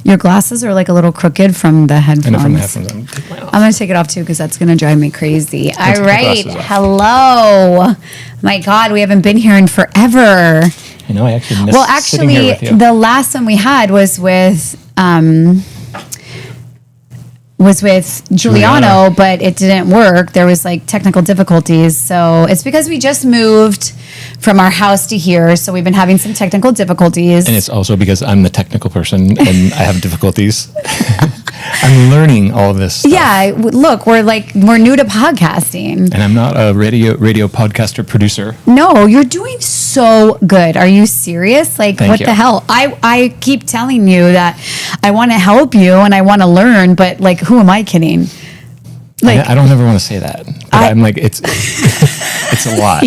Your glasses are like a little crooked from the headphones. I know from the headphones. I'm going to take it off too because that's going to drive me crazy. All right. Off. Hello. My God, we haven't been here in forever. I know. I actually missed sitting here with you. The last one we had was with Giuliano, but it didn't work. There was like technical difficulties. So it's because we just moved from our house to here. So we've been having some technical difficulties. And it's also because I'm the technical person and I have difficulties. I'm learning all this stuff. Yeah, look, we're new to podcasting. And I'm not a radio podcaster producer. No, you're doing so good. Are you serious? Like, Thank what you. the hell? I keep telling you that I want to help you and I want to learn, but like, who am I kidding? Like, I don't ever want to say that. But I'm like, it's a lot.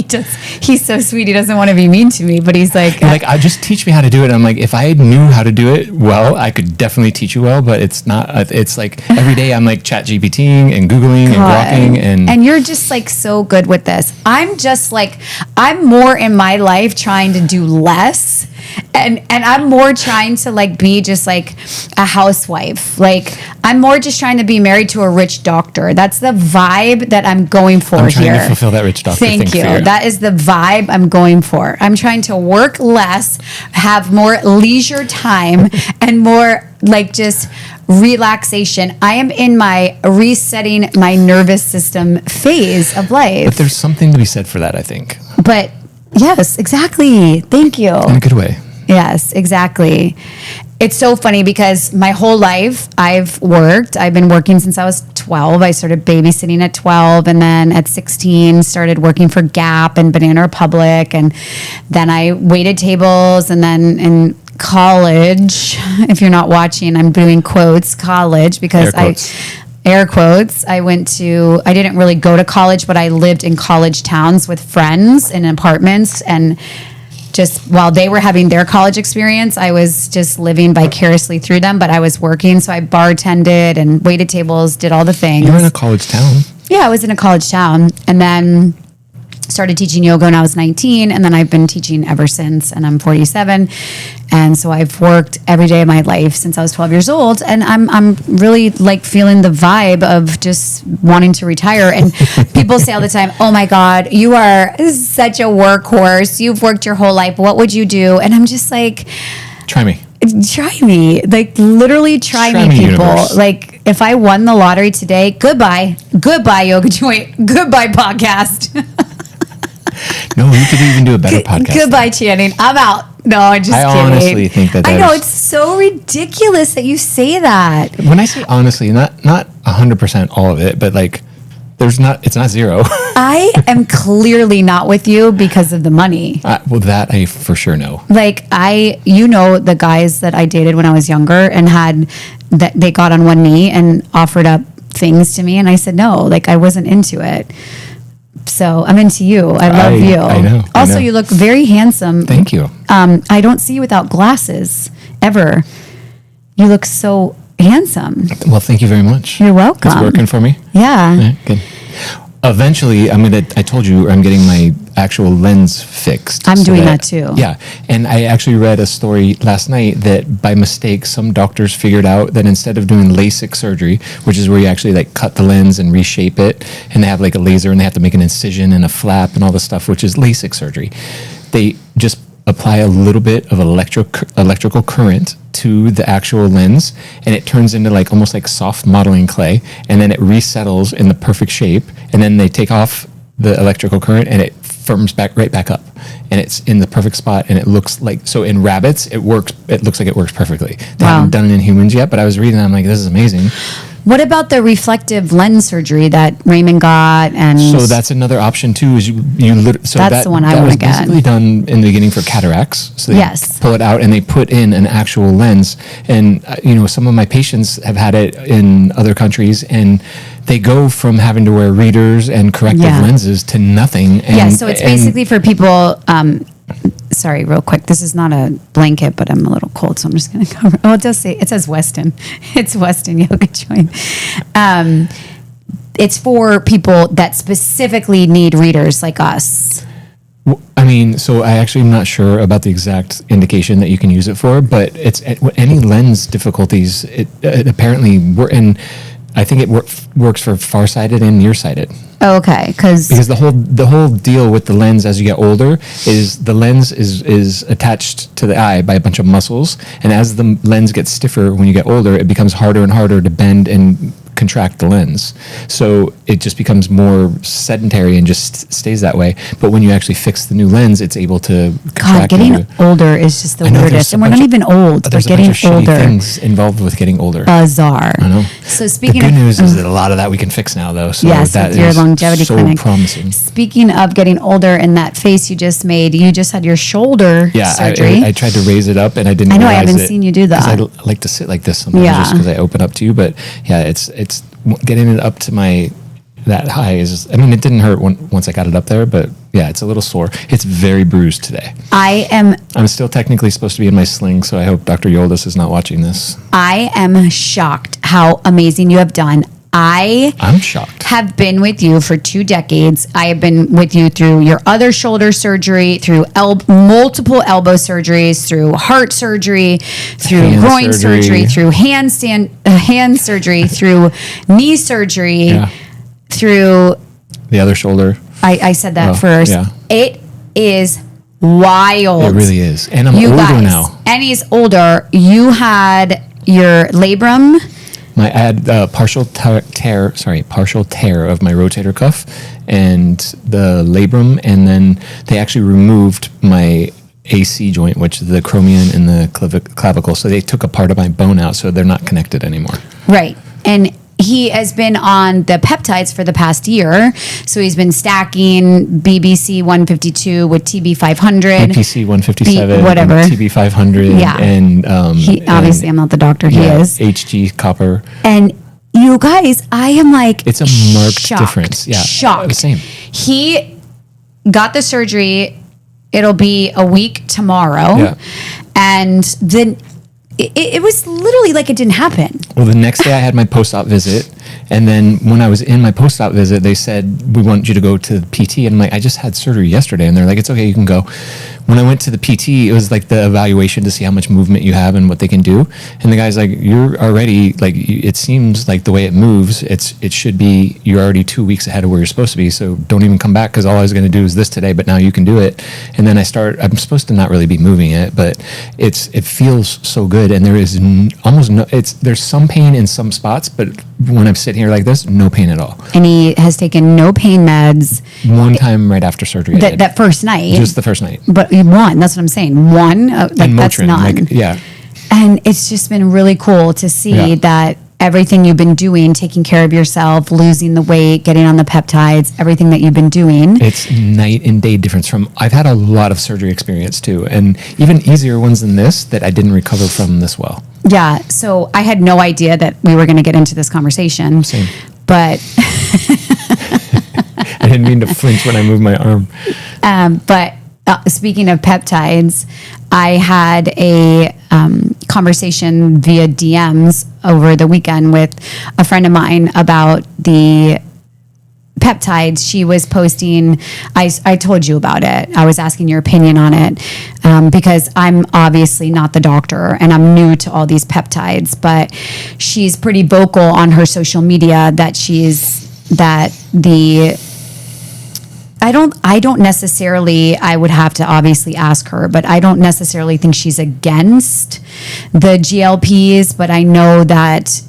He's so sweet. He doesn't want to be mean to me, but he's like, I just teach me how to do it. I'm like, if I knew how to do it well, I could definitely teach you well, but it's not, it's like every day I'm like chat GPTing and Googling and walking and you're just like so good with this. I'm just like, I'm more in my life trying to do less. And I'm more trying to like be just like a housewife. Like I'm more just trying to be married to a rich doctor. That's the vibe that I'm going for here. I'm trying to fulfill that rich doctor thing. Thank you. That is the vibe I'm going for. I'm trying to work less, have more leisure time, and more like just relaxation. I am in my resetting my nervous system phase of life. But there's something to be said for that, I think. But yes, exactly. Thank you. In a good way. Yes, exactly. It's so funny because my whole life I've worked. I've been working since I was 12. I started babysitting at 12 and then at 16 started working for Gap and Banana Republic, and then I waited tables, and then in college, if you're not watching, I'm doing quotes, college, because air quotes. I didn't really go to college, but I lived in college towns with friends in apartments, and just while they were having their college experience, I was just living vicariously through them, but I was working. So I bartended and waited tables, did all the things. You were in a college town. Yeah, I was in a college town, and then started teaching yoga when I was 19, and then I've been teaching ever since, and I'm 47. And so I've worked every day of my life since I was 12 years old, and I'm really like feeling the vibe of just wanting to retire. And people say all the time, "Oh my God, you are such a workhorse. You've worked your whole life. What would you do?" And I'm just like, try me. Like literally try me, people. Universe. Like if I won the lottery today, goodbye Yoga Joint, goodbye podcast. No, you could even do a better podcast. Goodbye, Channing. I'm out. No, I'm just kidding. I honestly think that I know, it's so ridiculous that you say that. When I say honestly, not 100% all of it, but like it's not zero. I am clearly not with you because of the money. Well, that I for sure know. Like the guys that I dated when I was younger and they got on one knee and offered up things to me, and I said no. Like I wasn't into it. So I'm into you. I love you. I know. Also, you look very handsome. Thank you. I don't see you without glasses ever. You look so handsome. Well, thank you very much. You're welcome. It's working for me. Yeah. Good. Eventually, I told you I'm getting my actual lens fixed. I'm doing that too. Yeah. And I actually read a story last night that by mistake, some doctors figured out that instead of doing LASIK surgery, which is where you actually like cut the lens and reshape it, and they have like a laser and they have to make an incision and a flap and all this stuff, which is LASIK surgery, they just apply a little bit of electrical current to the actual lens, and it turns into like almost like soft modeling clay, and then it resettles in the perfect shape, and then they take off the electrical current and it firms right back up, and it's in the perfect spot, and it looks like, so in rabbits it looks like it works perfectly. They haven't done it in humans yet, but I was reading that, I'm like, this is amazing. What about the reflective lens surgery that Raymond got? And so that's another option too. Is that's the one I want to get. Basically done in the beginning for cataracts. So they pull it out and they put in an actual lens. And some of my patients have had it in other countries, and they go from having to wear readers and corrective lenses to nothing. And, so it's basically for people. Sorry, real quick. This is not a blanket, but I'm a little cold, so I'm just going to cover. Oh, it says Weston. It's Weston Yoga Joint. It's for people that specifically need readers like us. I mean, so I actually am not sure about the exact indication that you can use it for, but it's any lens difficulties. It apparently and I think it works for farsighted and nearsighted. Oh, okay, because the whole deal with the lens as you get older is the lens is attached to the eye by a bunch of muscles, and as the lens gets stiffer when you get older, it becomes harder and harder to bend and contract the lens. So it just becomes more sedentary and just stays that way. But when you actually fix the new lens, it's able to contract. God, getting older is just the weirdest. And we're not even old. We're getting older. Things involved with getting older. Bizarre. I know. So speaking the good of news is that a lot of that we can fix now, though. So yes, that with your is longevity so clinic. Promising. Speaking of getting older, and that face you just made, you just had your shoulder surgery. I tried to raise it up, and I didn't. I know. I realize haven't seen you do that. I like to sit like this sometimes, just because I open up to you. But yeah, it's getting it up to that high is. I mean, it didn't hurt once I got it up there, but yeah, it's a little sore. It's very bruised today. I'm still technically supposed to be in my sling, so I hope Dr. Yoldas is not watching this. I am shocked how amazing you have done. I'm shocked. Have been with you for 2 decades. I have been with you through your other shoulder surgery, through multiple elbow surgeries, through heart surgery, through hand groin surgery, through hand surgery, through knee surgery, through the other shoulder. I said that first. Yeah. It is wild. It really is. And I'm older now. And he's older. You had your labrum. I had partial tear of my rotator cuff and the labrum, and then they actually removed my AC joint, which is the acromion and the clavicle. So they took a part of my bone out, so they're not connected anymore. Right. And he has been on the peptides for the past year. So he's been stacking BBC 152 with TB 500. BPC 157. Whatever. TB 500. Yeah. And obviously, I'm not the doctor. He is. HG copper. And you guys, I am like, it's a marked difference. Yeah. Shocked. Same. He got the surgery. It'll be a week tomorrow. Yeah. And then it was literally like it didn't happen. Well, the next day I had my post-op visit, and then when I was in my post-op visit, they said, we want you to go to the PT, and I'm like, I just had surgery yesterday, and they're like, it's okay, you can go. When I went to the PT, it was like the evaluation to see how much movement you have and what they can do, and the guy's like, you're already, like, it seems like the way it moves, it should be, you're already 2 weeks ahead of where you're supposed to be, so don't even come back, because all I was going to do is this today, but now you can do it. And then I'm supposed to not really be moving it, but it feels so good, and there is almost no, there's some pain in some spots, but when I'm sitting here like this, no pain at all. And he has taken no pain meds. One time right after surgery. That first night. Just the first night. But one, that's what I'm saying. One, and that's Motrin, none. yeah. And it's just been really cool to see that everything you've been doing, taking care of yourself, losing the weight, getting on the peptides, everything that you've been doing. It's night and day difference I've had a lot of surgery experience too, and even easier ones than this that I didn't recover from this well. Yeah, so I had no idea that we were going to get into this conversation. Same. But I didn't mean to flinch when I moved my arm. But speaking of peptides, I had a conversation via DMs over the weekend with a friend of mine about the peptides. She was posting, I told you about it. I was asking your opinion on it because I'm obviously not the doctor and I'm new to all these peptides, but she's pretty vocal on her social media that I don't necessarily, I would have to obviously ask her, but I don't necessarily think she's against the GLPs, but I know that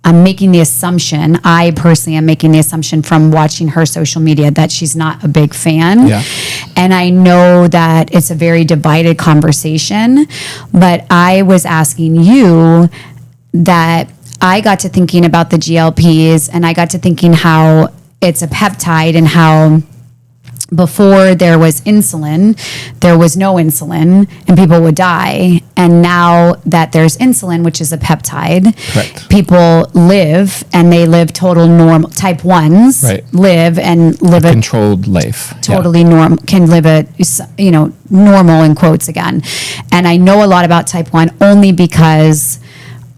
I'm making the assumption, I personally am making the assumption from watching her social media that she's not a big fan. Yeah. And I know that it's a very divided conversation, but I was asking you that I got to thinking about the GLPs and I got to thinking how it's a peptide and how before there was insulin, there was no insulin and people would die. And now that there's insulin, which is a peptide, correct, people live and they live total normal. Type 1s live and live a controlled life. Totally normal, can live a, normal in quotes again. And I know a lot about type 1 only because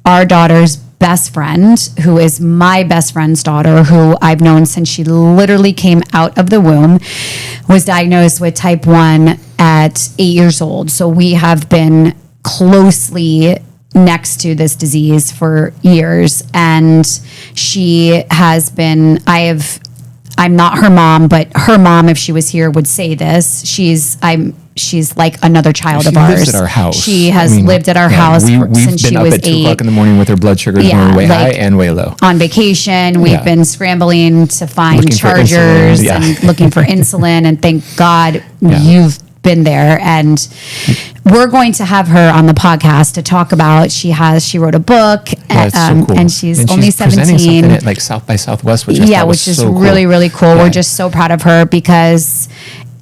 our daughters best friend, who is my best friend's daughter, who I've known since she literally came out of the womb, was diagnosed with type 1 at 8 years old. So we have been closely next to this disease for years. And she has been, I'm not her mom, but her mom, if she was here, would say this. She's like another child of ours. She lives at our house. She has lived at our house since she was 8. We've been up at 2 o'clock in the morning with her blood sugars going way high and way low. On vacation, we've been scrambling to find chargers and looking for insulin. And thank God you've been there. And we're going to have her on the podcast to talk about. She wrote a book, so cool. and she's only 17. Something at like South by Southwest, which is so really, really cool. We're just so proud of her because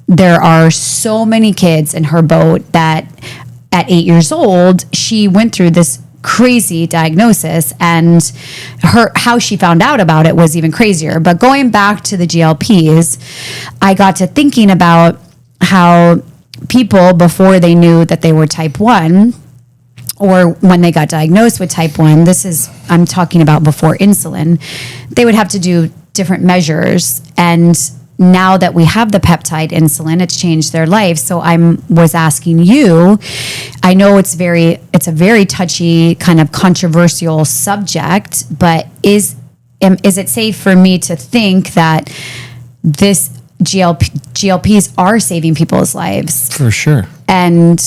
there are so many kids in her boat that at 8 years old, she went through this crazy diagnosis, and how she found out about it was even crazier. But going back to the GLPs, I got to thinking about how people, before they knew that they were type 1, or when they got diagnosed with type 1, I'm talking about before insulin, they would have to do different measures. And now that we have the peptide insulin, it's changed their life. So was asking you, I know it's a very touchy, kind of controversial subject, but is it safe for me to think that this GLPs are saving people's lives? For sure. And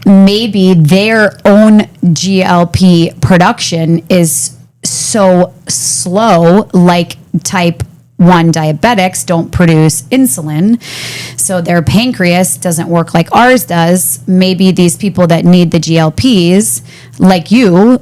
maybe their own GLP production is so slow, like type 1 diabetics don't produce insulin, so their pancreas doesn't work like ours does. Maybe these people that need the GLPs, like you,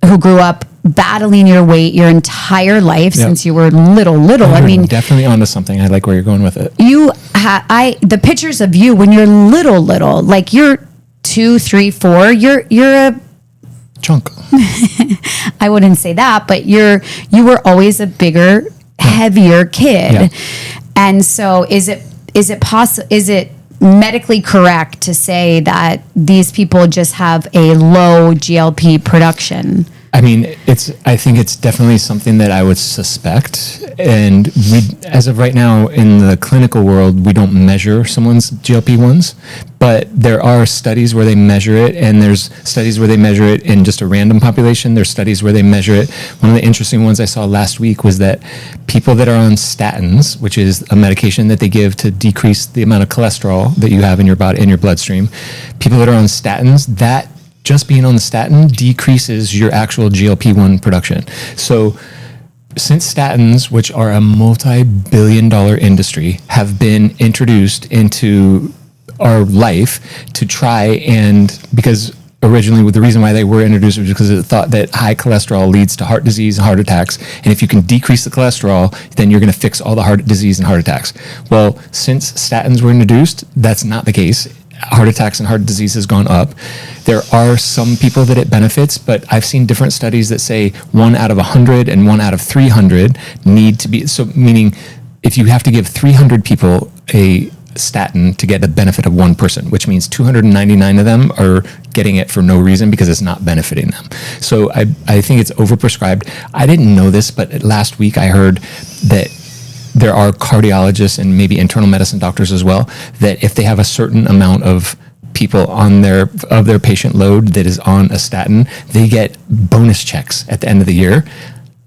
who grew up battling your weight your entire life since you were little. I mean, definitely onto something. I like where you're going with it. The pictures of you when you're little, like you're 2, 3, 4. You're a chunk. I wouldn't say that, but you were always a bigger, heavier kid. And so is it medically correct to say that these people just have a low GLP production? I mean, I think it's definitely something that I would suspect. And as of right now in the clinical world, we don't measure someone's GLP-1s, but there are studies where they measure it, and there's studies where they measure it in just a random population. There's studies where they measure it. One of the interesting ones I saw last week was that people that are on statins, which is a medication that they give to decrease the amount of cholesterol that you have in your body, in your bloodstream, people that are on statins, that just being on the statin decreases your actual GLP-1 production. So since statins, which are a multi-billion-dollar industry, have been introduced into our life to try because originally the reason why they were introduced was because it thought that high cholesterol leads to heart disease and heart attacks. And if you can decrease the cholesterol, then you're going to fix all the heart disease and heart attacks. Well, since statins were introduced, that's not the case. Heart attacks and heart disease has gone up. There are some people that it benefits, but I've seen different studies that say 1 out of 100 and 1 out of 300 need to be, so meaning if you have to give 300 people a statin to get the benefit of one person, which means 299 of them are getting it for no reason because it's not benefiting them. So I think it's overprescribed. I didn't know this, but last week I heard that there are cardiologists and maybe internal medicine doctors as well, that if they have a certain amount of people on their patient load that is on a statin, they get bonus checks at the end of the year.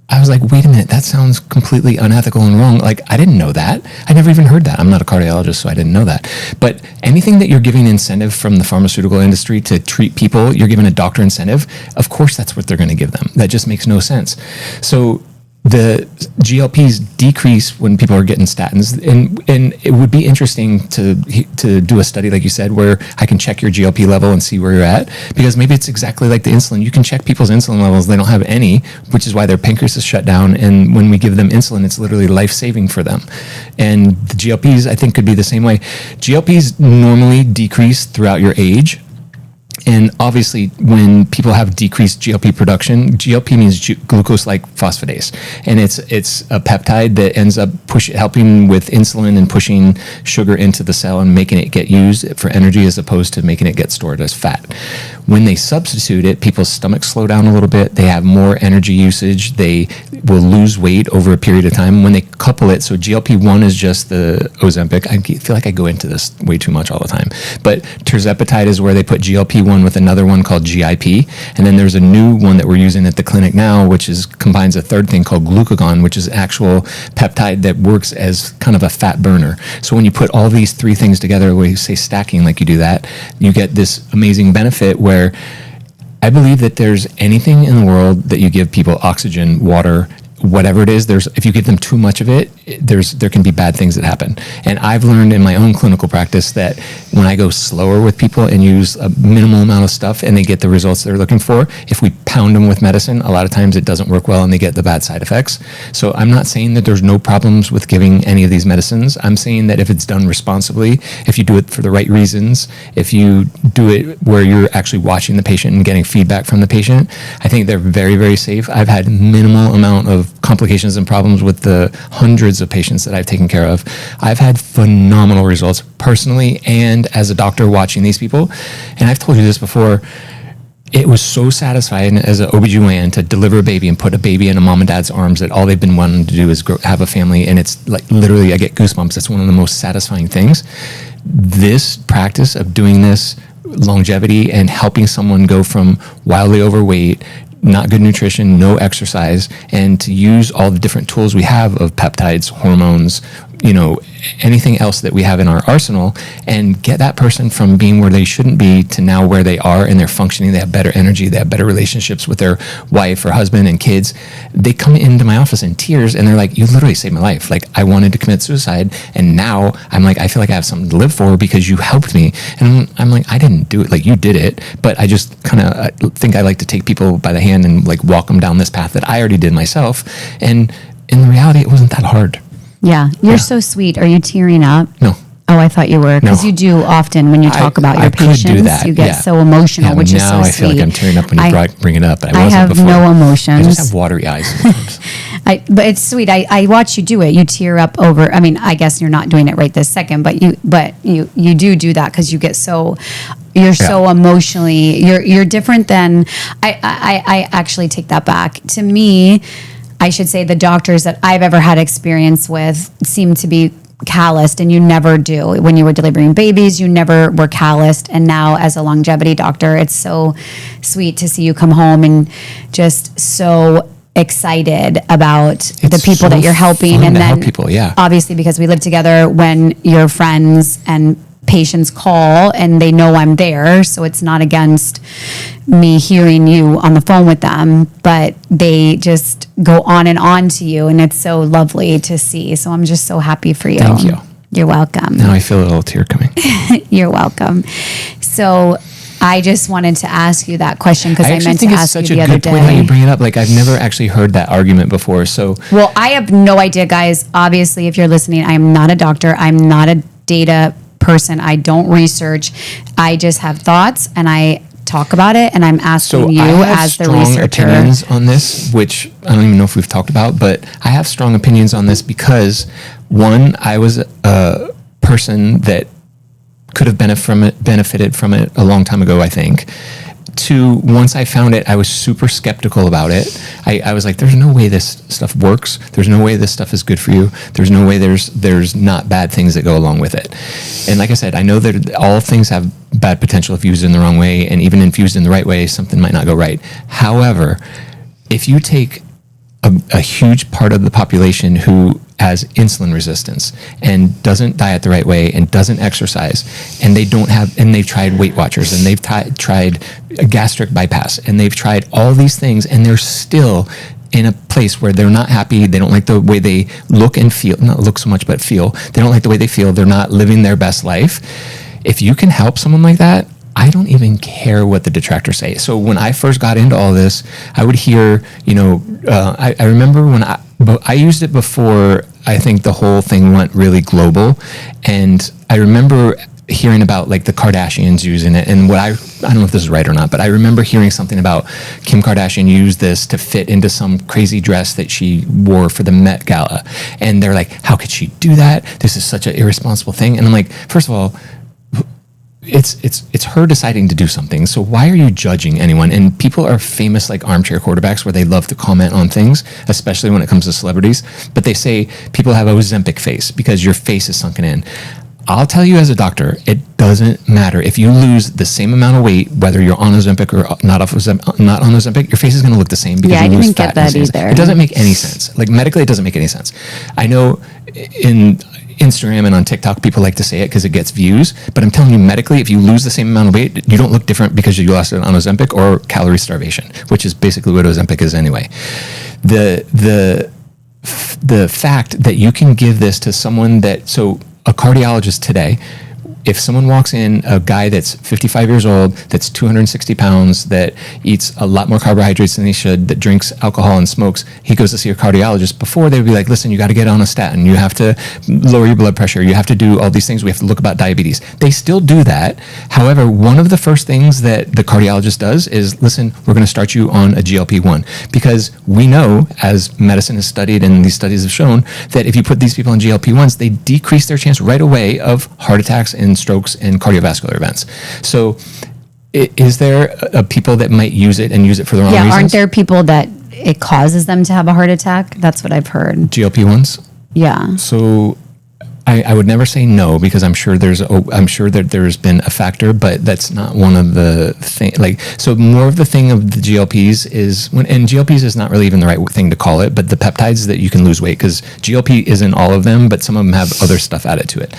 I was like, wait a minute, that sounds completely unethical and wrong. Like, I didn't know that. I never even heard that. I'm not a cardiologist, so I didn't know that. But anything that you're giving incentive from the pharmaceutical industry to treat people, you're giving a doctor incentive, of course that's what they're going to give them. That just makes no sense. So the GLPs decrease when people are getting statins, and it would be interesting to do a study like you said, where I can check your GLP level and see where you're at, because maybe it's exactly like the insulin. You can check people's insulin levels; they don't have any, which is why their pancreas is shut down. And when we give them insulin, it's literally life-saving for them. And the GLPs, I think, could be the same way. GLPs normally decrease throughout your age. And obviously, when people have decreased GLP production, GLP means glucose-like phosphatase, and it's a peptide that ends up helping with insulin and pushing sugar into the cell and making it get used for energy as opposed to making it get stored as fat. when they substitute it, people's stomachs slow down a little bit. They have more energy usage. They will lose weight over a period of time. When they couple it, so GLP-1 is just the Ozempic. I feel like I go into this way too much all the time. But tirzepatide is where they put GLP-1 with another one called GIP. And then there's a new one that we're using at the clinic now, which combines a third thing called glucagon, which is actual peptide that works as kind of a fat burner. So when you put all these three things together, we say stacking like you do that, you get this amazing benefit where I believe that there's anything in the world that you give people, oxygen, water, whatever it is, if you give them too much of it, there can be bad things that happen. And I've learned in my own clinical practice that when I go slower with people and use a minimal amount of stuff and they get the results they're looking for, if we pound them with medicine, a lot of times it doesn't work well and they get the bad side effects. So I'm not saying that there's no problems with giving any of these medicines. I'm saying that if it's done responsibly, if you do it for the right reasons, if you do it where you're actually watching the patient and getting feedback from the patient, I think they're very, very safe. I've had minimal amount of complications and problems with the hundreds of patients that I've taken care of. I've had phenomenal results personally and as a doctor watching these people. And I've told you this before, it was so satisfying as an OBGYN to deliver a baby and put a baby in a mom and dad's arms that all they've been wanting to do is have a family. And it's like literally, I get goosebumps. It's one of the most satisfying things. This practice of doing this longevity and helping someone go from wildly overweight, not good nutrition, no exercise, and to use all the different tools we have of peptides, hormones, anything else that we have in our arsenal, and get that person from being where they shouldn't be to now where they are and they're functioning. They have better energy. They have better relationships with their wife or husband and kids. They come into my office in tears and they're like, you literally saved my life. Like, I wanted to commit suicide and now I'm like, I feel like I have something to live for because you helped me. And I'm like, I didn't do it. Like, you did it. But I just kind of think I like to take people by the hand and like walk them down this path that I already did myself. And in reality, it wasn't that hard. Yeah. You're so sweet. Are you tearing up? No. Oh, I thought you were. Because No. you do often when you talk about your patients. Could do that. You get so emotional, which is so now I feel like I'm tearing up when you bring it up. But I wasn't have before. no emotions. I just have watery eyes sometimes. But it's sweet. I watch you do it. You tear up over. I mean, I guess you're not doing it right this second, but you do that because you get so. You're so emotionally. You're different than. I actually take that back. To me, I should say the doctors that I've ever had experience with seem to be calloused, and you never do. When you were delivering babies, you never were calloused, and now as a longevity doctor, it's so sweet to see you come home and just so excited about the people so that you're helping. fun And to then help people, obviously because we live together, when your friends and patients call and they know I'm there, so it's not against me hearing you on the phone with them, but they just go on and on to you, and it's so lovely to see. So I'm just so happy for you. Thank you. You're welcome. Now I feel a little tear coming. You're welcome. So I just wanted to ask you that question because I meant to ask you the other day. I think it's such a good point how you bring it up. Like, I've never actually heard that argument before. So, well, I have no idea, guys. Obviously, if you're listening, I am not a doctor. I'm not a data person. I don't research. I just have thoughts and I talk about it, and I'm asking you as the researcher. I have strong opinions on this, which I don't even know if we've talked about, but I have strong opinions on this because, one, I was a person that could have benefited from it a long time ago, I think. Two, once I found it, I was super skeptical about it. I was like, there's no way this stuff works. There's no way this stuff is good for you. There's no way there's not bad things that go along with it. And like I said, I know that all things have bad potential if used in the wrong way, and even infused in the right way, something might not go right. However, if you take a huge part of the population who has insulin resistance and doesn't diet the right way and doesn't exercise, and they've tried Weight Watchers, and they've tried a gastric bypass, and they've tried all these things, and they're still in a place where they're not happy. They don't like the way they look and feel, not look so much, but feel. They don't like the way they feel. They're not living their best life. If you can help someone like that, I don't even care what the detractors say. So when I first got into all this, I would hear, I remember when I used it before I think the whole thing went really global. And I remember hearing about like the Kardashians using it, and I don't know if this is right or not, but I remember hearing something about Kim Kardashian used this to fit into some crazy dress that she wore for the Met Gala. And they're like, how could she do that? This is such an irresponsible thing. And I'm like, first of all, it's her deciding to do something. So why are you judging anyone? And people are famous like armchair quarterbacks where they love to comment on things, especially when it comes to celebrities. But they say people have Ozempic face because your face is sunken in. I'll tell you as a doctor, it doesn't matter. If you lose the same amount of weight, whether you're on Ozempic or not on Ozempic, your face is going to look the same because Yeah, I you lose didn't fat. get that either. It doesn't make any sense. Like medically, it doesn't make any sense. I know in Instagram and on TikTok, people like to say it because it gets views. But I'm telling you, medically, if you lose the same amount of weight, you don't look different because you lost it on Ozempic or calorie starvation, which is basically what Ozempic is anyway. The fact that you can give this to someone so a cardiologist today, if someone walks in, a guy that's 55 years old, that's 260 pounds, that eats a lot more carbohydrates than he should, that drinks alcohol and smokes, he goes to see a cardiologist. Before, they would be like, listen, you got to get on a statin. You have to lower your blood pressure. You have to do all these things. We have to look about diabetes. They still do that. However, one of the first things that the cardiologist does is, listen, we're going to start you on a GLP-1 because we know, as medicine has studied and these studies have shown, that if you put these people on GLP-1s, they decrease their chance right away of heart attacks and strokes and cardiovascular events. So is there people that might use it and use it for the wrong reasons? Aren't there people that it causes them to have a heart attack? That's what I've heard. GLP-1s? Yeah. So I would never say no because I'm sure that there's been a factor, but that's not one of the things. Like, so more of the thing of the GLPs is and GLPs is not really even the right thing to call it, but the peptides that you can lose weight, because GLP isn't all of them, but some of them have other stuff added to it.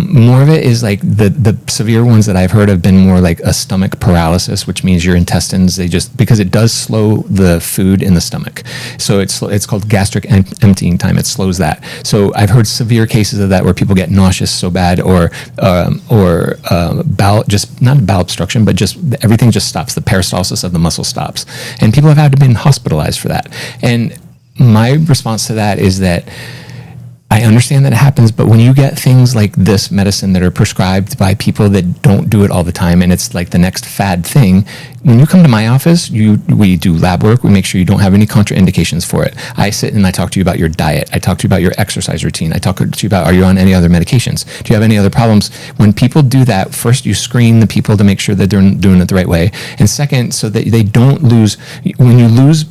More of it is like the severe ones that I've heard have been more like a stomach paralysis, which means your intestines, because it does slow the food in the stomach. So it's called gastric emptying time. It slows that. So I've heard severe cases of that where people get nauseous so bad or bowel, just not bowel obstruction, but just everything just stops. The peristalsis of the muscle stops. And people have had to been hospitalized for that. And my response to that is that I understand that it happens, but when you get things like this medicine that are prescribed by people that don't do it all the time, and it's like the next fad thing, when you come to my office, we do lab work. We make sure you don't have any contraindications for it. I sit and I talk to you about your diet. I talk to you about your exercise routine. I talk to you about, are you on any other medications? Do you have any other problems? When people do that, first you screen the people to make sure that they're doing it the right way. And second, so that they don't lose, when you lose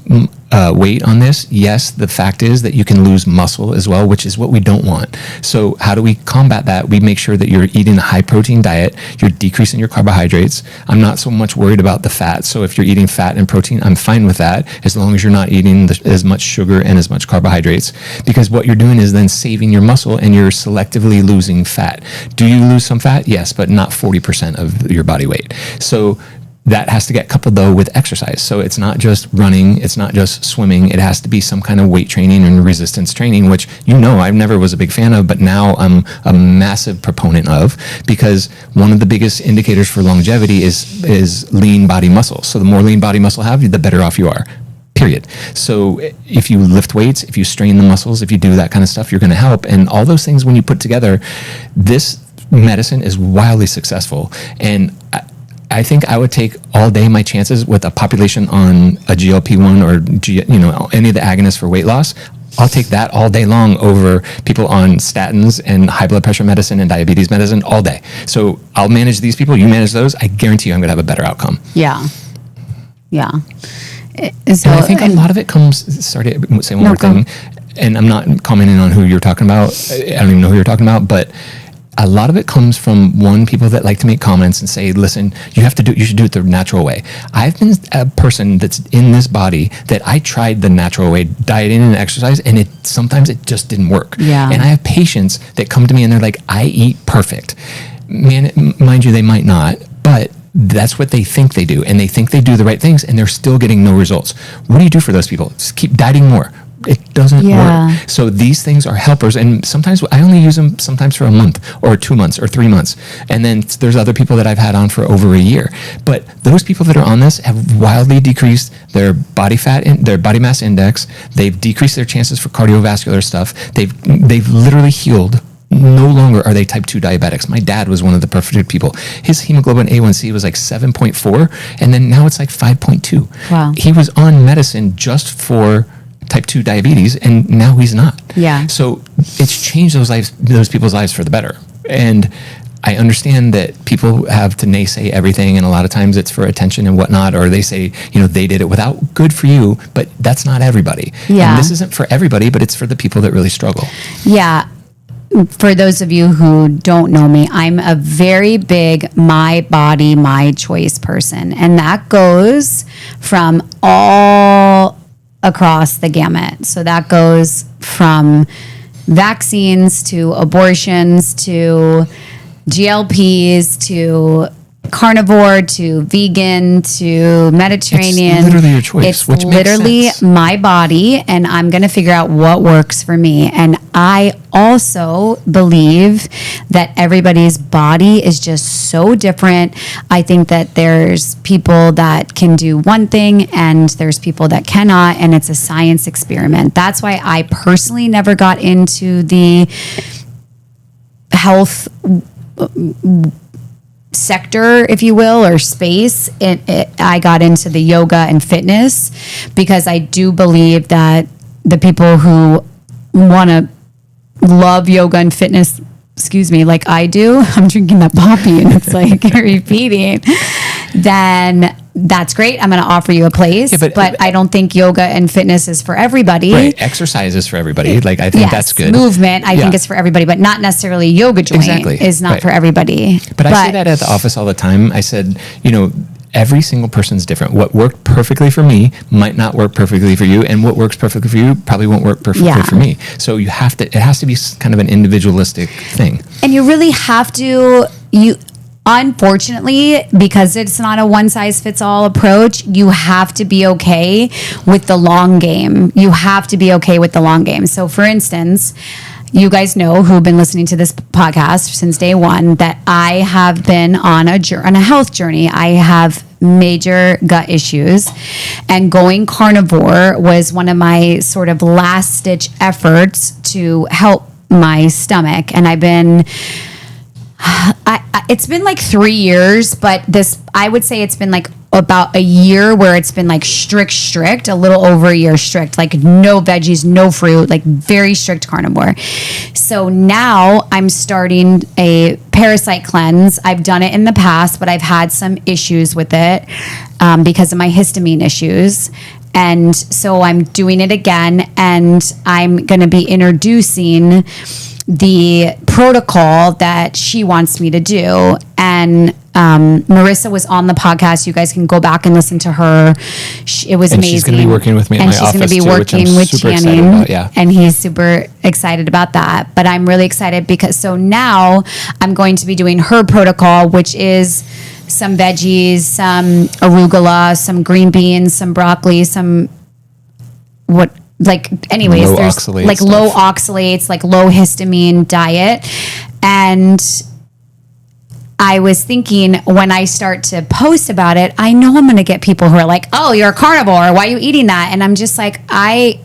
weight on this, yes, the fact is that you can lose muscle as well, which is what we don't want. So how do we combat that? We make sure that you're eating a high protein diet, you're decreasing your carbohydrates. I'm not so much worried about the fat. So if you're eating fat and protein, I'm fine with that, as long as you're not eating as much sugar and as much carbohydrates, because what you're doing is then saving your muscle and you're selectively losing fat. Do you lose some fat? Yes, but not 40% of your body weight. So that has to get coupled though with exercise. So it's not just running, it's not just swimming, it has to be some kind of weight training and resistance training, which I never was a big fan of, but now I'm a massive proponent of, because one of the biggest indicators for longevity is lean body muscle. So the more lean body muscle you have, the better off you are. Period. So if you lift weights, if you strain the muscles, if you do that kind of stuff, you're going to help. And all those things, when you put together, this medicine is wildly successful. And I think I would take all day my chances with a population on a GLP-1 or any of the agonists for weight loss. I'll take that all day long over people on statins and high blood pressure medicine and diabetes medicine all day. So I'll manage these people, you manage those. I guarantee you I'm going to have a better outcome. Yeah. Yeah. So I think a lot of it comes, sorry to say one more thing, and I'm not commenting on who you're talking about. I don't even know who you're talking about, but a lot of it comes from people that like to make comments and say, listen, you should do it the natural way. I've been a person that's in this body that I tried the natural way, dieting and exercise, and sometimes it just didn't work. Yeah. And I have patients that come to me and they're like, I eat perfect. Man, mind you, they might not, but that's what they think they do. And they think they do the right things and they're still getting no results. What do you do for those people? Just keep dieting more. It doesn't work. So these things are helpers, and sometimes I only use them sometimes for a month or 2 months or 3 months, and then there's other people that I've had on for over a year. But those people that are on this have wildly decreased their body fat and their body mass index. They've decreased their chances for cardiovascular stuff. They've literally healed. No longer are they type 2 diabetics. My dad was one of the perfect people. His hemoglobin A1C was like 7.4, and then now it's like 5.2. Wow. He was on medicine just for type 2 diabetes, and now he's not. Yeah. So it's changed those people's lives for the better. And I understand that people have to naysay everything, and a lot of times it's for attention and whatnot, or they say, they did it without. Good for you, but that's not everybody. Yeah. And this isn't for everybody, but it's for the people that really struggle. Yeah. For those of you who don't know me, I'm a very big my body, my choice person. And that goes from all across the gamut. So that goes from vaccines to abortions to GLPs to carnivore to vegan to Mediterranean. It's literally your choice, It's which literally makes sense. my body, and I'm going to figure out what works for me. And I also believe that everybody's body is just so different. I think that there's people that can do one thing and there's people that cannot, and it's a science experiment. That's why I personally never got into the health sector, if you will, or space. I got into the yoga and fitness because I do believe that the people who want to love yoga and fitness, like I do, I'm drinking that poppy and it's like repeating, then that's great. I'm going to offer you a place, Yeah, but I don't think yoga and fitness is for everybody. Right. Exercise is for everybody. Like, I think Yes, that's good. movement, I think is for everybody, but not necessarily yoga joint Exactly. is not Right. for everybody. But I say that at the office all the time. I said, every single person's different. What worked perfectly for me might not work perfectly for you, and what works perfectly for you probably won't work perfectly for me. So it has to be kind of an individualistic thing. And you really have to, unfortunately, because it's not a one size fits all approach, you have to be okay with the long game. You have to be okay with the long game. So for instance, you guys know who've been listening to this podcast since day one that I have been on a health journey. I have major gut issues, and going carnivore was one of my sort of last ditch efforts to help my stomach. And I've been it's been like 3 years, but I would say it's been like about a year where it's been like strict, a little over a year strict, like no veggies, no fruit, like very strict carnivore. So now I'm starting a parasite cleanse. I've done it in the past, but I've had some issues with it because of my histamine issues. And so I'm doing it again, and I'm going to be introducing the protocol that she wants me to do. And Marissa was on the podcast. You guys can go back and listen to her. It was amazing. She's going to be working with me at my office, and she's going to be too, which I'm working with super excited Channing. about, yeah. And he's super excited about that. But I'm really excited because so now I'm going to be doing her protocol, which is some veggies, some arugula, some green beans, some broccoli, some anyways, low there's oxalate like stuff. low oxalates, like low histamine diet. And I was thinking when I start to post about it, I know I'm going to get people who are like, oh, you're a carnivore. Why are you eating that? And I'm just like, I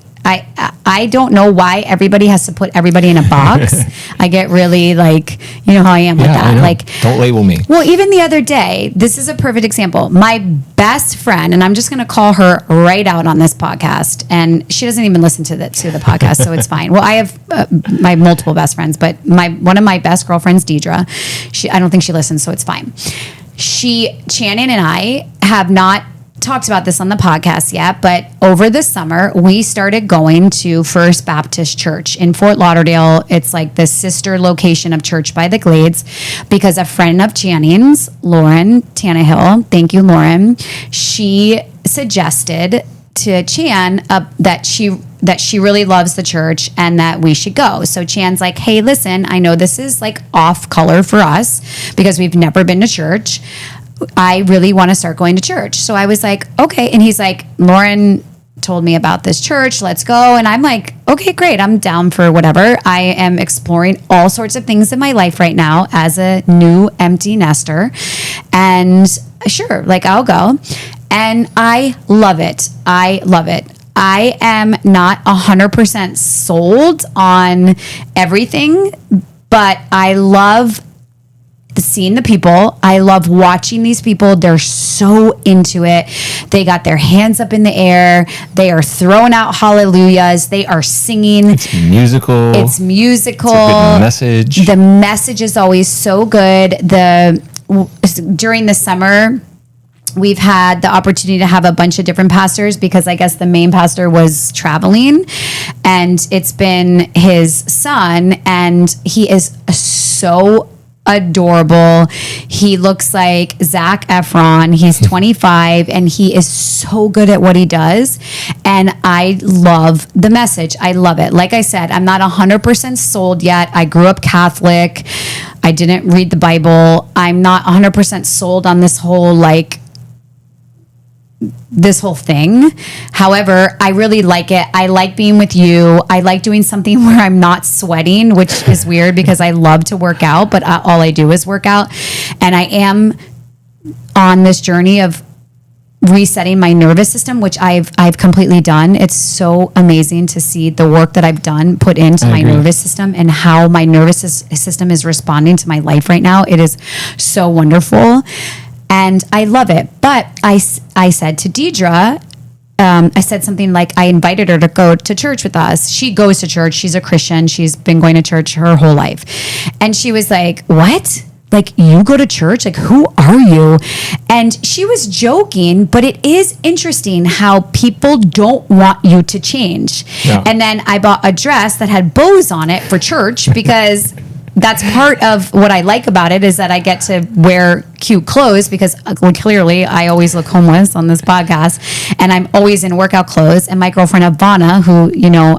don't know why everybody has to put everybody in a box. I get really like, you know how I am with that. I know. Like, don't label me. well, even the other day, this is a perfect example. My best friend, and I'm just going to call her right out on this podcast, and she doesn't even listen to the podcast, so it's fine. Well, I have my multiple best friends, but one of my best girlfriends, Deidre, I don't think she listens, so it's fine. Channing and I have not talked about this on the podcast yet, but over the summer we started going to First Baptist Church in Fort Lauderdale. It's like the sister location of Church by the Glades, because a friend of Channing's, Lauren Tannehill, thank you, Lauren, she suggested to Chan that she really loves the church and that we should go. So Chan's like, hey, listen, I know this is like off color for us because we've never been to church. I really want to start going to church. So I was like, okay. And he's like, Lauren told me about this church. Let's go. And I'm like, okay, great. I'm down for whatever. I am exploring all sorts of things in my life right now as a new empty nester. And sure, like I'll go. And I love it. I love it. I am not 100% sold on everything, but I love seeing the people. I love watching these people. They're so into it. They got their hands up in the air. They are throwing out hallelujahs. They are singing. It's musical. It's musical. It's a good message. The message is always so good. During the summer, we've had the opportunity to have a bunch of different pastors because I guess the main pastor was traveling, and it's been his son, and he is so adorable. He looks like Zac Efron. He's 25 and he is so good at what he does. And I love the message. I love it. Like I said, I'm not 100% sold yet. I grew up Catholic. I didn't read the Bible. I'm not 100% sold on this whole thing. However, I really like it. I like being with you. I like doing something where I'm not sweating, which is weird because I love to work out, but all I do is work out. And I am on this journey of resetting my nervous system, which I've completely done. It's so amazing to see the work that I've done put into my nervous system and how my nervous system is responding to my life right now. It is so wonderful. And I love it. But I said to Deidre, I said something like, I invited her to go to church with us. She goes to church. She's a Christian. She's been going to church her whole life. And she was like, what? Like, you go to church? Like, who are you? And she was joking, but it is interesting how people don't want you to change. Yeah. And then I bought a dress that had bows on it for church because that's part of what I like about it is that I get to wear cute clothes because clearly I always look homeless on this podcast and I'm always in workout clothes. And my girlfriend Ivana, who,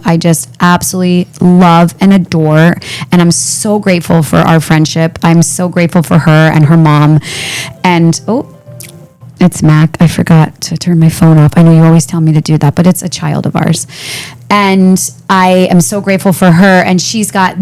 I just absolutely love and adore. And I'm so grateful for our friendship. I'm so grateful for her and her mom. And, it's Mac. I forgot to turn my phone off. I know you always tell me to do that, but it's a child of ours. And I am so grateful for her. And she's got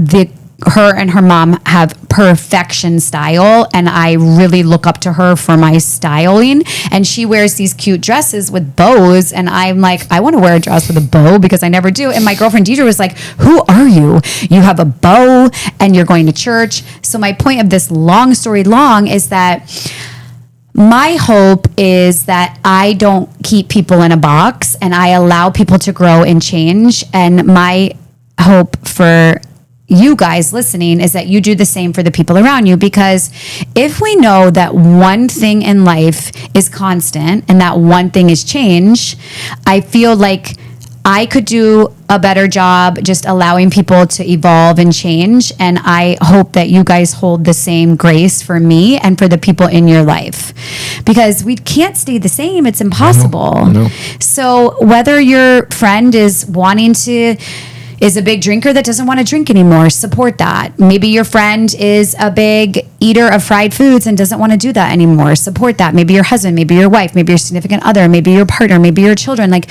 her and her mom have perfection style, and I really look up to her for my styling. And she wears these cute dresses with bows, and I'm like, I want to wear a dress with a bow because I never do. And my girlfriend Deidre was like, who are you? You have a bow and you're going to church. So my point of this long story long is that my hope is that I don't keep people in a box and I allow people to grow and change. And my hope for you guys listening is that you do the same for the people around you, because if we know that one thing in life is constant and that one thing is change, I feel like I could do a better job just allowing people to evolve and change. And I hope that you guys hold the same grace for me and for the people in your life, because we can't stay the same. It's impossible. I know. So whether your friend is a big drinker that doesn't want to drink anymore, support that. Maybe your friend is a big eater of fried foods and doesn't want to do that anymore, support that. Maybe your husband, maybe your wife, maybe your significant other, maybe your partner, maybe your children. Like,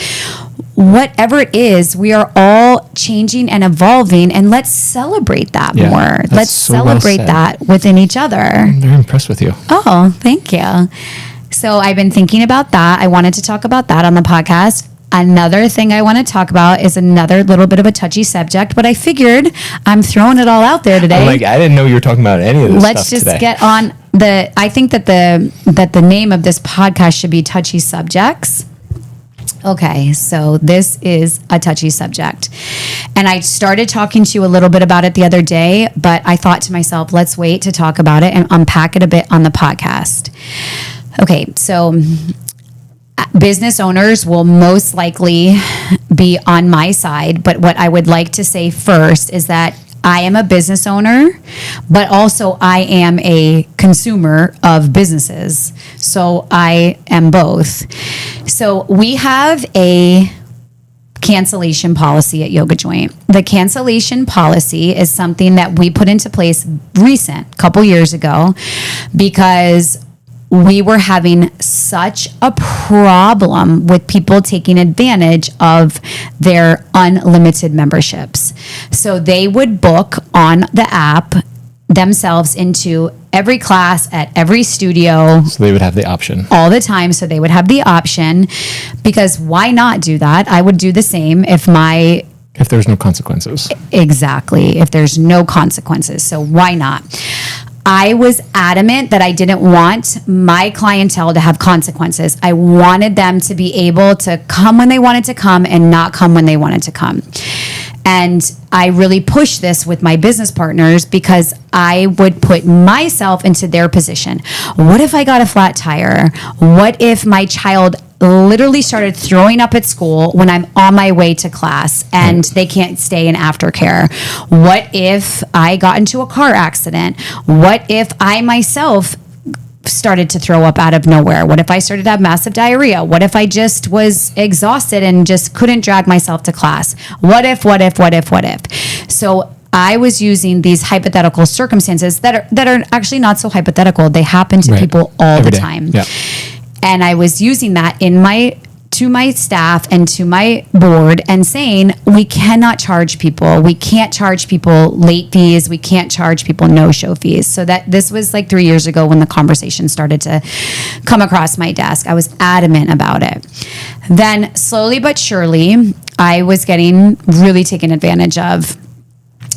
whatever it is, we are all changing and evolving, and let's celebrate that more. Let's celebrate that within each other. I'm very impressed with you. Oh, thank you. So I've been thinking about that. I wanted to talk about that on the podcast. Another thing I want to talk about is another little bit of a touchy subject, but I figured I'm throwing it all out there today. I didn't know you were talking about any of this Let's stuff just get on I think that the name of this podcast should be Touchy Subjects. Okay, so this is a touchy subject. And I started talking to you a little bit about it the other day, but I thought to myself, let's wait to talk about it and unpack it a bit on the podcast. Okay, so business owners will most likely be on my side, but what I would like to say first is that I am a business owner, but also I am a consumer of businesses. So I am both. So we have a cancellation policy at Yoga Joint. The cancellation policy is something that we put into place couple years ago, because we were having such a problem with people taking advantage of their unlimited memberships. So they would book on the app themselves into every class at every studio. So they would have the option all the time. So they would have the option, because why not do that? I would do the same if there's no consequences. Exactly. If there's no consequences. So why not? I was adamant that I didn't want my clientele to have consequences. I wanted them to be able to come when they wanted to come and not come when they wanted to come. And I really pushed this with my business partners because I would put myself into their position. What if I got a flat tire? What if my child literally started throwing up at school when I'm on my way to class and they can't stay in aftercare? What if I got into a car accident? What if I myself started to throw up out of nowhere? What if I started to have massive diarrhea? What if I just was exhausted and just couldn't drag myself to class? What if? So I was using these hypothetical circumstances that are actually not so hypothetical. They happen to people all Every the day. time. Yeah. And I was using that to my staff and to my board and saying, we cannot charge people. We can't charge people late fees. We can't charge people no-show fees. So that this was like 3 years ago when the conversation started to come across my desk. I was adamant about it. Then slowly but surely, I was getting really taken advantage of.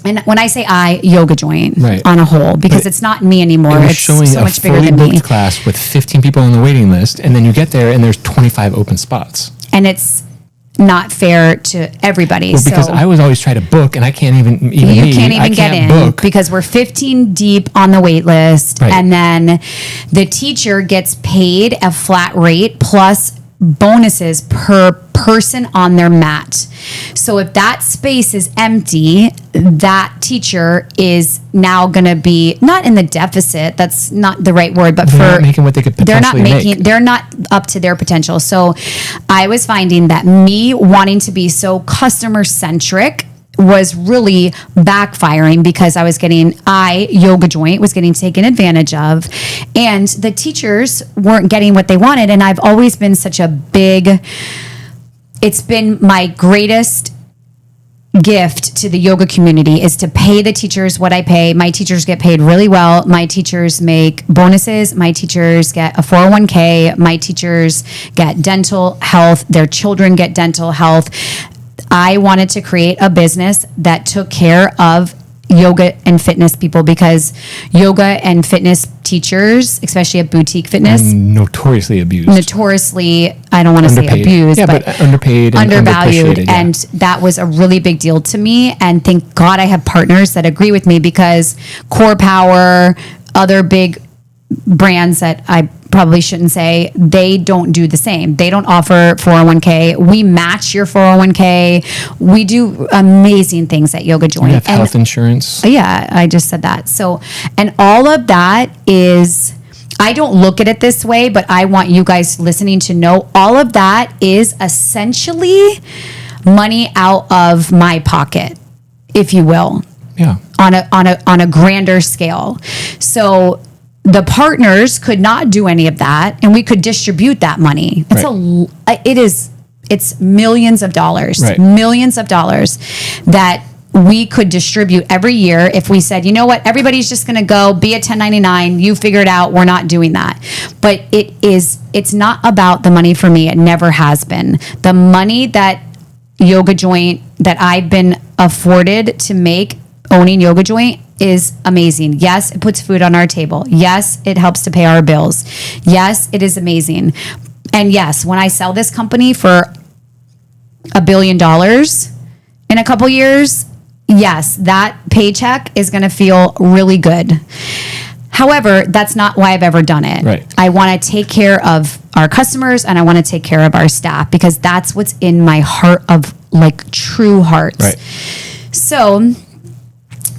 And when I say Yoga Joint on a whole, because it's not me anymore. It was it's showing so much bigger than me. a fully booked class with 15 people on the waiting list, and then you get there and there's 25 open spots. And it's not fair to everybody. Well, because I was always trying to book, and I can't even you can't even get in book. because we're 15 deep on the wait list, Right. and then the teacher gets paid a flat rate plus bonuses per person on their mat. So if that space is empty, that teacher is now going to be not in the deficit. That's not the right word, but They're not making what they could potentially make. They're not up to their potential. So I was finding that me wanting to be so customer centric was really backfiring because I was getting, Yoga Joint was getting taken advantage of, and the teachers weren't getting what they wanted. And I've always been such a it's been my greatest gift to the yoga community is to pay the teachers what I pay. My teachers get paid really well. My teachers make bonuses. My teachers get a 401k. My teachers get dental health. Their children get dental health. I wanted to create a business that took care of yoga and fitness people because yoga and fitness teachers, especially at boutique fitness, notoriously abused. I don't want to say abused, but underpaid and undervalued. underappreciated, And that was a really big deal to me. And thank God I have partners that agree with me because Core Power, other big brands that I probably shouldn't say, they don't do the same. They don't offer 401k. We match your 401k. We do amazing things at Yoga Joint. We have health insurance. Yeah, I just said that. So, and all of that is, I don't look at it this way, but I want you guys listening to know all of that is essentially money out of my pocket, if you will. Yeah. On a grander scale. So the partners could not do any of that, and we could distribute that money. It's millions of dollars, millions of dollars that we could distribute every year if we said, you know what, everybody's just going to go be a 1099. You figure it out. We're not doing that. But it's not about the money for me. It never has been. The money that Yoga Joint, that I've been afforded to make owning Yoga Joint, is amazing. Yes, it puts food on our table. Yes, it helps to pay our bills. Yes, it is amazing. And yes, when I sell this company for $1 billion in a couple years, yes, that paycheck is going to feel really good. However, that's not why I've ever done it. Right. I want to take care of our customers and I want to take care of our staff because that's what's in my heart of like true heart. Right. So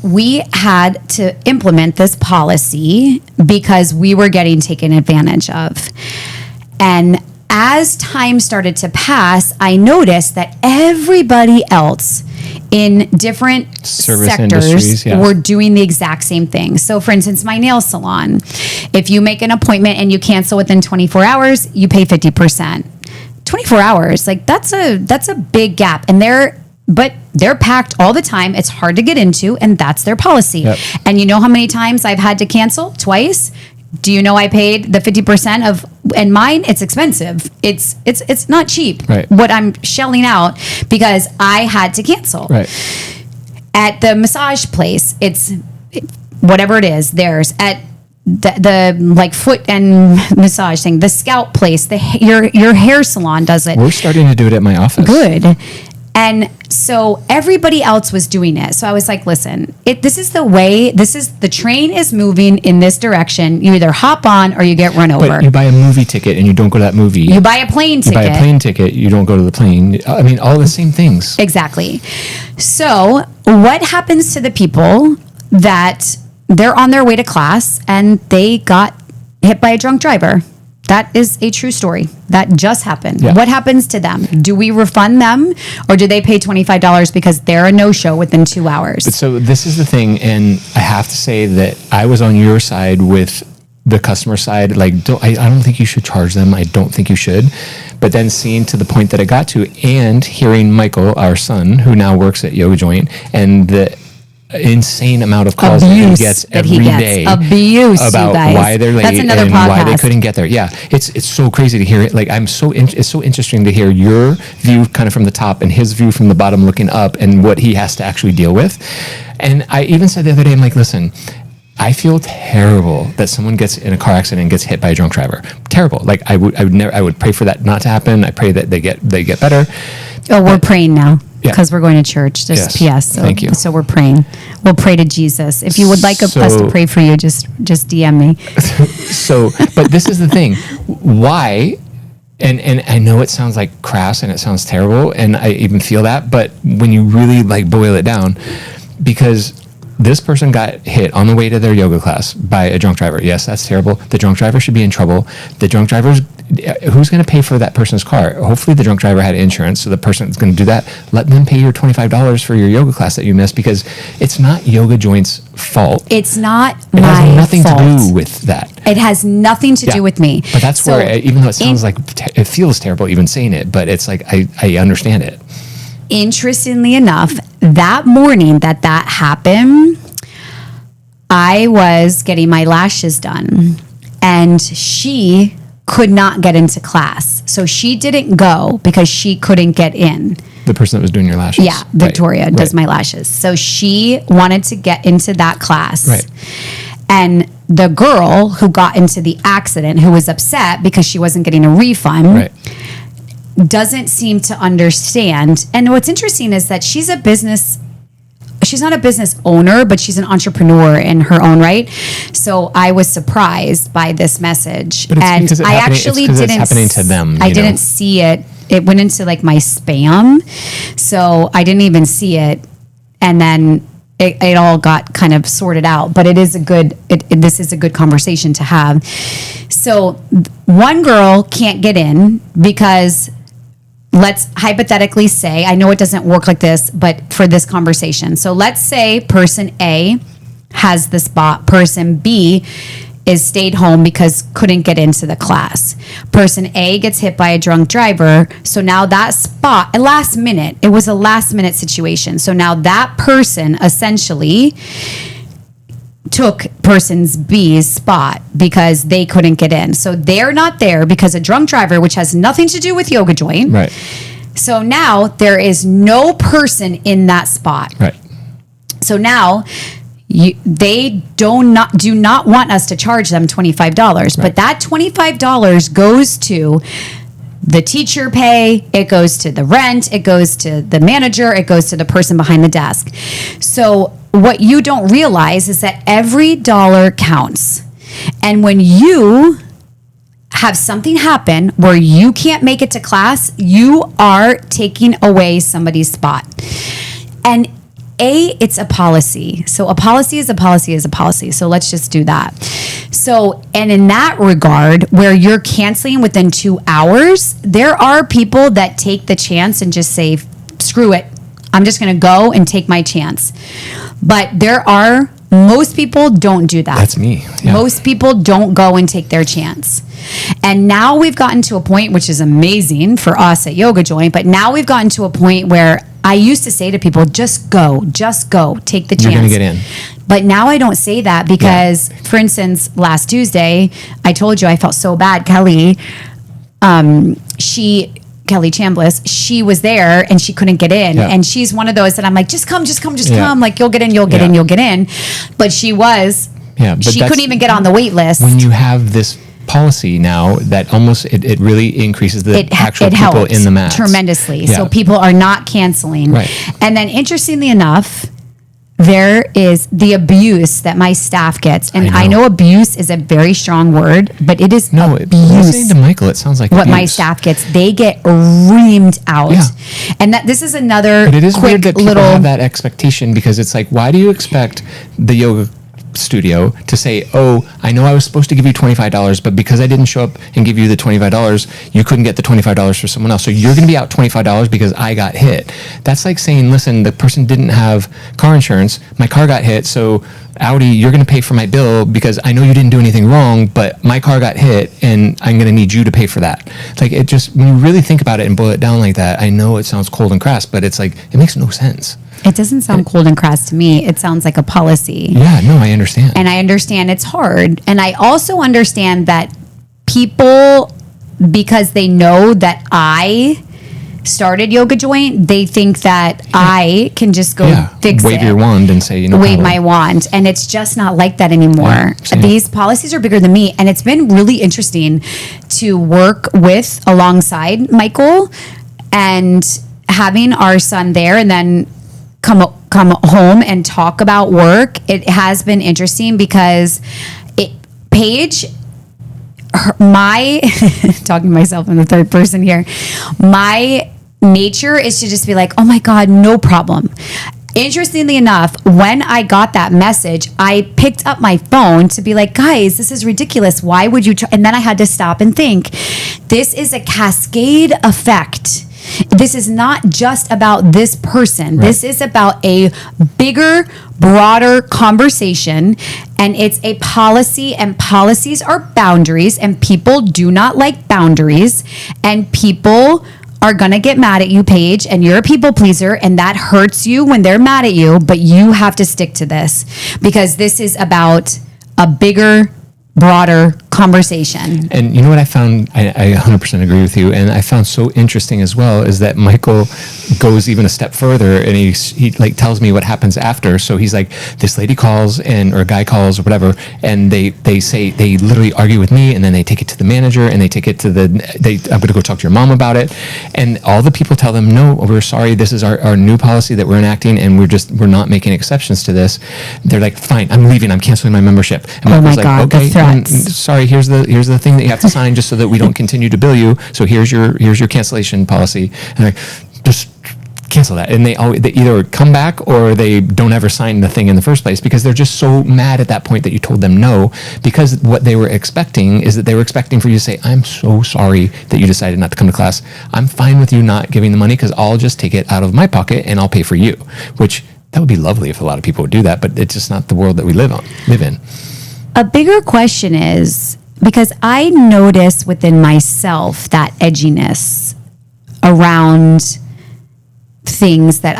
we had to implement this policy because we were getting taken advantage of. And as time started to pass, I noticed that everybody else in different Service sectors industries, yeah, were doing the exact same thing. So for instance, my nail salon, if you make an appointment and you cancel within 24 hours, you pay 50%. 24 hours, like that's a big gap. And they're packed all the time. It's hard to get into, and that's their policy. Yep. And you know how many times I've had to cancel? Twice. Do you know I paid the 50% of, and mine, it's expensive. It's not cheap. Right. What I'm shelling out because I had to cancel. Right. At the massage place, it's whatever it is, theirs at the like foot and massage thing, the scalp place, your hair salon does it. We're starting to do it at my office. Good. And so everybody else was doing it. So I was like, listen, this is the train is moving in this direction. You either hop on or you get run over. But you buy a movie ticket and you don't go to that movie. You buy a plane ticket. You buy a plane ticket, you don't go to the plane. I mean, all the same things. Exactly. So what happens to the people that they're on their way to class and they got hit by a drunk driver? That is a true story. That just happened. Yeah. What happens to them? Do we refund them or do they pay $25 because they're a no-show within 2 hours? But so this is the thing, and I have to say that I was on your side with the customer side. Like, I don't think you should charge them. I don't think you should. But then seeing to the point that I got to and hearing Michael, our son, who now works at Yoga Joint, and the insane amount of calls that he gets every day about why they're late That's another and podcast. why they couldn't get there. Yeah, it's so crazy to hear it. Like it's so interesting to hear your view kind of from the top and his view from the bottom looking up and what he has to actually deal with. And I even said the other day, I'm like, listen, I feel terrible that someone gets in a car accident and gets hit by a drunk driver. Terrible. Like I would pray for that not to happen. I pray that they get better. Oh, we're praying now. Yeah. Because we're going to church. Just Yes. PS. So, Thank you. So we're praying. We'll pray to Jesus. If you would like us to pray for you, just DM me. So, but this is the thing. Why? And I know it sounds like crass and it sounds terrible, and I even feel that. But when you really like boil it down, because this person got hit on the way to their yoga class by a drunk driver. Yes, that's terrible. The drunk driver should be in trouble. The drunk driver's, who's going to pay for that person's car? Hopefully the drunk driver had insurance, so the person's going to do that. Let them pay your $25 for your yoga class that you missed, because it's not Yoga Joint's fault. It's not It my has nothing fault. to do with that. It has nothing to do with me. But that's where, even though it sounds like, it feels terrible even saying it, but it's like, I understand it. Interestingly enough, that morning that happened, I was getting my lashes done and she could not get into class. So she didn't go because she couldn't get in. The person that was doing your lashes? Yeah, Victoria does my lashes. So she wanted to get into that class. Right. And the girl who got into the accident, who was upset because she wasn't getting a refund, Right. doesn't seem to understand. And what's interesting is that she's not a business owner, but she's an entrepreneur in her own right. So I was surprised by this message. But it's and because I actually didn't. It's happening to them. I didn't see it. It went into like my spam. So I didn't even see it. And then it all got kind of sorted out. But this is a good conversation to have. So one girl can't get in because, let's hypothetically say, I know it doesn't work like this, but for this conversation. So let's say person A has the spot. Person B is stayed home because couldn't get into the class. Person A gets hit by a drunk driver. So now that spot, it was a last minute situation. So now that person essentially took person's B's spot because they couldn't get in. So they're not there because a drunk driver, which has nothing to do with Yoga Joint. Right. So now there is no person in that spot. Right. So now they do not want us to charge them $25, but that $25 goes to the teacher pay, it goes to the rent, it goes to the manager, it goes to the person behind the desk. So what you don't realize is that every dollar counts. And when you have something happen where you can't make it to class, you are taking away somebody's spot. And it's a policy. So a policy is a policy is a policy. So let's just do that. So, and in that regard, where you're canceling within 2 hours, there are people that take the chance and just say, screw it. I'm just going to go and take my chance. But most people don't do that. That's me. Yeah. Most people don't go and take their chance. And now we've gotten to a point, which is amazing for us at Yoga Joint, but now we've gotten to a point where I used to say to people, just go, take the chance. You're going to get in. But now I don't say that because, for instance, last Tuesday, I told you I felt so bad. Kelly, she Kelly Chambliss, she was there and she couldn't get in. Yeah. And she's one of those that I'm like, just come. Yeah. Like, you'll get in, you'll get Yeah. in, you'll get in. But she was, but she couldn't even get on the wait list. When you have this policy now, that almost it really increases the actual people helps in the mats tremendously. Yeah. So people are not canceling. Right. And then interestingly enough, there is the abuse that my staff gets. And I know abuse is a very strong word, but it is abuse. Listening to Michael, it sounds like what abuse. my staff gets. They get reamed out. Yeah. And that this is another But it is quick weird that people little have that expectation, because it's like, why do you expect the yoga studio to say, oh, I know I was supposed to give you $25, but because I didn't show up and give you the $25, you couldn't get the $25 for someone else. So you're going to be out $25 because I got hit. That's like saying, listen, the person didn't have car insurance. My car got hit. So Audi, you're going to pay for my bill because I know you didn't do anything wrong, but my car got hit and I'm going to need you to pay for that. Like, it just, when you really think about it and boil it down like that, I know it sounds cold and crass, but it's like, it makes no sense. It doesn't sound cold and crass to me. It sounds like a policy. Yeah, no, I understand. And I understand it's hard. And I also understand that people, because they know that I started Yoga Joint, they think that I can just go fix wave it. your wand and say, wave my wand. And it's just not like that anymore. These policies are bigger than me. And it's been really interesting to work with alongside Michael and having our son there, and then come home and talk about work. It has been interesting because Paige, my talking to myself in the third person here, my nature is to just be like, oh my God, no problem. Interestingly enough, when I got that message, I picked up my phone to be like, guys, this is ridiculous. Why would you? And then I had to stop and think, this is a cascade effect. This is not just about this person. Right. This is about a bigger, broader conversation, and it's a policy, and policies are boundaries, and people do not like boundaries, and people are going to get mad at you, Paige, and you're a people pleaser, and that hurts you when they're mad at you, but you have to stick to this because this is about a bigger, broader conversation. And you know what I found? I 100% agree with you. And I found so interesting as well is that Michael goes even a step further, and he like tells me what happens after. So he's like, this lady calls or a guy calls or whatever, and they say, they literally argue with me, and then they take it to the manager, and they take it to I'm going to go talk to your mom about it. And all the people tell them, no, we're sorry. This is our new policy that we're enacting, and we're not making exceptions to this. They're like, fine, I'm leaving. I'm canceling my membership. And oh my like, God, okay, the threats. Sorry, here's the thing that you have to sign just so that we don't continue to bill you. So here's your cancellation policy. And like, just cancel that. And they either come back or they don't ever sign the thing in the first place because they're just so mad at that point that you told them no, because what they were expecting is that they were expecting for you to say, I'm so sorry that you decided not to come to class. I'm fine with you not giving the money because I'll just take it out of my pocket and I'll pay for you, which that would be lovely if a lot of people would do that, but it's just not the world that we live in. A bigger question is, because I notice within myself that edginess around things that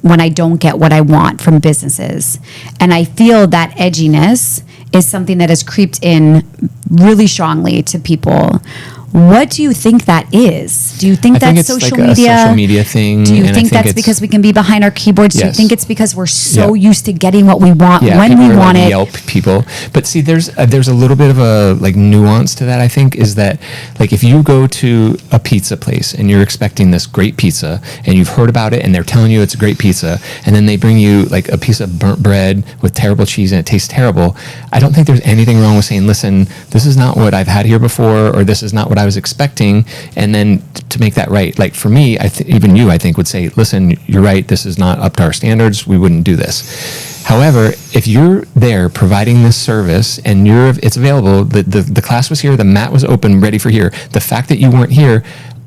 when I don't get what I want from businesses. And I feel that edginess is something that has creeped in really strongly to people. What do you think that is? Do you think that's social media? A social media thing. Do you think that's because we can be behind our keyboards? Yes. Do you think it's because we're so used to getting what we want when we want it? Yelp people. But see, there's a little bit of a like nuance to that. I think is that like if you go to a pizza place and you're expecting this great pizza and you've heard about it and they're telling you it's a great pizza, and then they bring you like a piece of burnt bread with terrible cheese and it tastes terrible. I don't think there's anything wrong with saying, listen, this is not what I've had here before, or this is not what I was expecting, and then to make that right. Like for me, even you, I think, would say, listen, you're right, this is not up to our standards, we wouldn't do this. However, if you're there providing this service and it's available, the class was here, the mat was open, ready for here, the fact that you weren't here,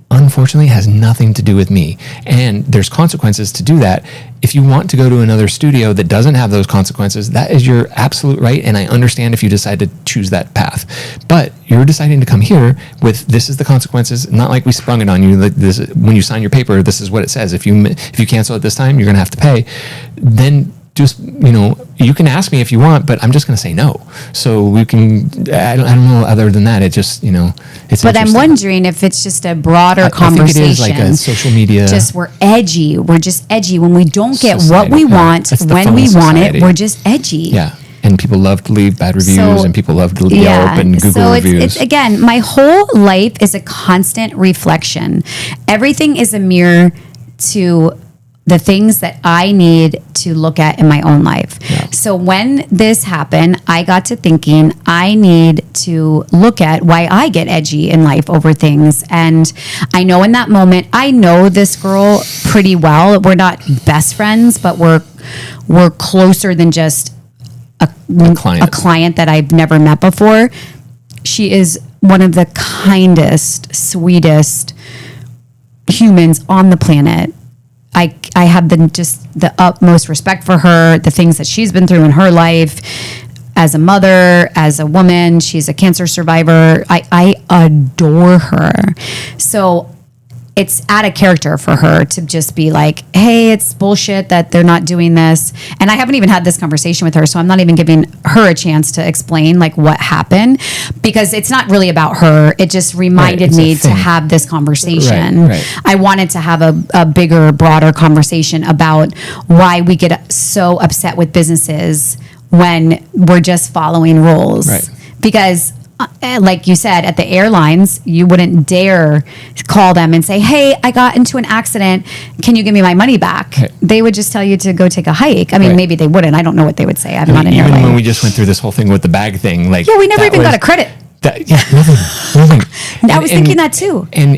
unfortunately has nothing to do with me. And there's consequences to do that. If you want to go to another studio that doesn't have those consequences, that is your absolute right. And I understand if you decide to choose that path. But you're deciding to come here with, this is the consequences, not like we sprung it on you. Like this, when you sign your paper, this is what it says. If you cancel at this time, you're going to have to pay. Then just, you can ask me if you want, but I'm just going to say no. So we can, I don't know, other than that, it just, it's But I'm interesting. wondering if it's just a broader I conversation. think it is like a social media. Just we're edgy. We're just edgy. When we don't get Society, what we yeah. want, That's the when fun we of want it, society. we're just edgy. Yeah. And people love to leave bad reviews, So- and people love to Yelp and Google so reviews. it's again, my whole life is a constant reflection. Everything is a mirror to the things that I need to look at in my own life. Yeah. So when this happened, I got to thinking I need to look at why I get edgy in life over things. And I know in that moment, I know this girl pretty well. We're not best friends, but we're closer than just a client that I've never met before. She is one of the kindest, sweetest humans on the planet. I have the utmost respect for her, the things that she's been through in her life as a mother, as a woman. She's a cancer survivor. I adore her. So it's out of character for her to just be like, hey, it's bullshit that they're not doing this. And I haven't even had this conversation with her, so I'm not even giving her a chance to explain like what happened, because it's not really about her. It just reminded me to have this conversation. Right. I wanted to have a bigger, broader conversation about why we get so upset with businesses when we're just following rules. Right. Because like you said, at the airlines, you wouldn't dare call them and say, hey, I got into an accident. Can you give me my money back? Right. They would just tell you to go take a hike. I mean, Right. maybe they wouldn't. I don't know what they would say. I'm not an Even airline. when we just went through this whole thing with the bag thing, like, Yeah, we never that even was- got a credit. Nothing. I was thinking that too. And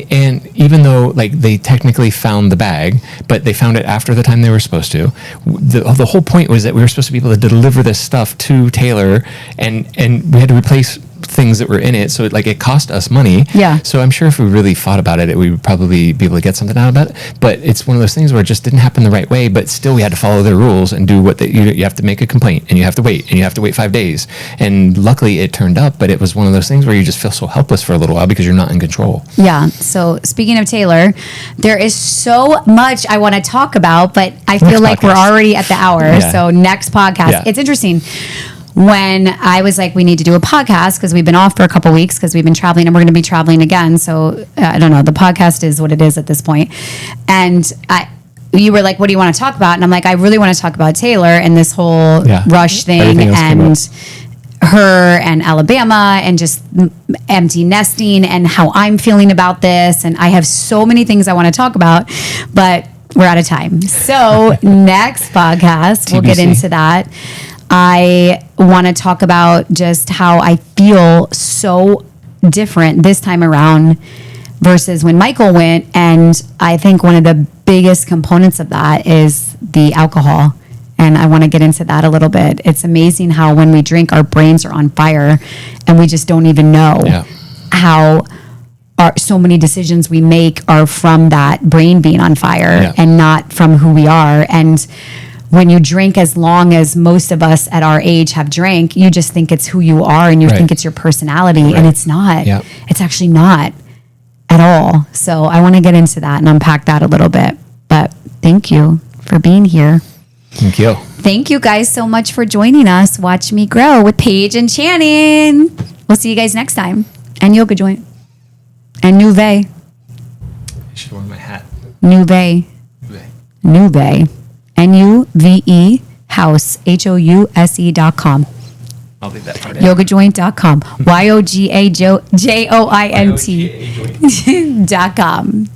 even though like they technically found the bag, but they found it after the time they were supposed to. The whole point was that we were supposed to be able to deliver this stuff to Taylor, and we had to replace things that were in it, so it cost us money. Yeah. So I'm sure if we really thought about it, we would probably be able to get something out of it. But it's one of those things where it just didn't happen the right way. But still, we had to follow their rules and do what you have to make a complaint, and you have to wait, and you have to wait 5 days. And luckily, it turned up. But it was one of those things where you just feel so helpless for a little while because you're not in control. Yeah. So speaking of Taylor, there is so much I want to talk about, but I feel Next like we're podcast. already at the hour. Yeah. So next podcast. Yeah. It's interesting. When I was like, we need to do a podcast because we've been off for a couple weeks because we've been traveling and we're going to be traveling again. So I don't know. The podcast is what it is at this point. And you were like, what do you want to talk about? And I'm like, I really want to talk about Taylor and this whole Rush thing Everything else came and up. her and Alabama and just empty nesting and how I'm feeling about this. And I have so many things I want to talk about, but we're out of time. So next podcast, we'll get TBC. into that. I want to talk about just how I feel so different this time around versus when Michael went. And I think one of the biggest components of that is the alcohol. And I want to get into that a little bit. It's amazing how when we drink, our brains are on fire and we just don't even know how so many decisions we make are from that brain being on fire and not from who we are. And when you drink as long as most of us at our age have drank, you just think it's who you are and you think it's your personality, and it's not. Yep. It's actually not at all. So I want to get into that and unpack that a little bit. But thank you for being here. Thank you. Thank you guys so much for joining us. Watch Me Grow with Paige and Channing. We'll see you guys next time. And Yoga Joint. And Nuve. I should wear my hat. Nuve. Nuve. Nuve house, HOUSE.com. I'll leave that part in. Yogajoint.com. YOGAJOINT.com.